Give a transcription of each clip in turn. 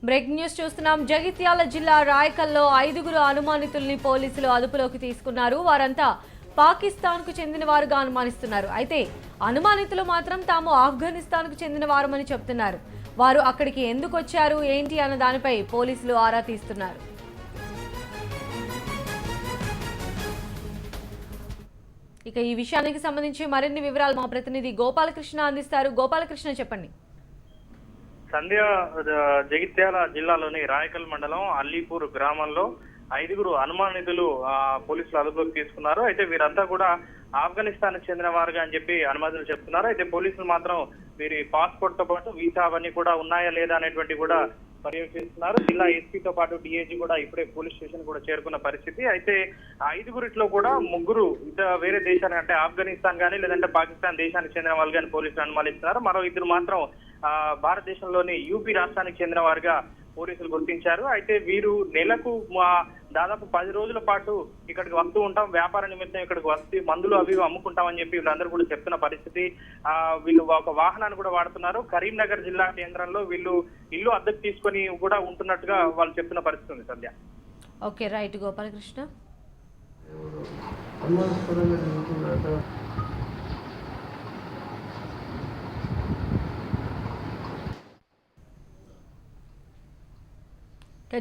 Breaking news చూస్తున్నాం. జగిత్యాల జిల్లా రాయకల్లో 5గురు అనుమానితుల్ని పోలీసులు అదుపులోకి తీసుకున్నారు. వారంతా పాకిస్తాన్కు చెందిన వారుగా అనుమానిస్తున్నారు. అయితే అనుమానితులు మాత్రం తాము ఆఫ్ఘనిస్తాన్కు చెందిన వారమని చెప్తున్నారు. వారు అక్కడికి ఎందుకు వచ్చారు ఏంటి అన్న దానిపై పోలీసులు ఆరా తీస్తున్నారు. ఇక ఈ విషయానికి సంబంధించి మరిన్ని వివరాలు మా ప్రతినిధి గోపాలకృష్ణ అందిస్తారు. గోపాలకృష్ణ, చెప్పండి. సంధ్య జగిత్యాల జిల్లాలోని రాయకల్ మండలం అల్లీపూర్ గ్రామంలో 5గురు అనుమానితులు పోలీసులు అదుపులోకి తీసుకున్నారు. అయితే వీరంతా కూడా ఆఫ్ఘనిస్తాన్ చెందిన వారుగా అని చెప్పి అనుమానితులు చెప్తున్నారు. అయితే పోలీసులు మాత్రం వీరి పాస్పోర్ట్ తో పాటు వీసా అవన్నీ కూడా ఉన్నాయా లేదా అనేటువంటి కూడా పర్యవేక్షిస్తున్నారు. జిల్లా ఎస్పీతో పాటు డిఐజీ కూడా ఇప్పుడే పోలీస్ స్టేషన్ కూడా చేరుకున్న పరిస్థితి. అయితే 5గురిట్లో కూడా 3 వేరే దేశానికి అంటే ఆఫ్ఘనిస్తాన్ గానీ లేదంటే పాకిస్తాన్ దేశానికి చెందిన వాళ్ళు కానీ పోలీసులు అనుమానిస్తున్నారు. మరో 2 మాత్రం భారతదేశంలోని యూపీ రాష్ట్రానికి చెందిన వారుగా పోలీసులు గుర్తించారు. అయితే వీరు నెలకు దాదాపు 10 రోజుల పాటు ఇక్కడికి వస్తూ ఉంటాం, వ్యాపార నిమిత్తం ఇక్కడికి వస్తే మందులు అవి అమ్ముకుంటామని చెప్పి వీళ్ళందరూ కూడా చెప్తున్న పరిస్థితి. వీళ్ళు ఒక వాహనాన్ని కూడా వాడుతున్నారు. కరీంనగర్ జిల్లా కేంద్రంలో వీళ్ళు ఇల్లు అద్దెకు తీసుకొని కూడా ఉంటున్నట్టుగా వాళ్ళు చెప్తున్న పరిస్థితి ఉంది. సంధ్య. Okay, right Gopalakrishna.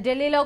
ఢిల్లీలో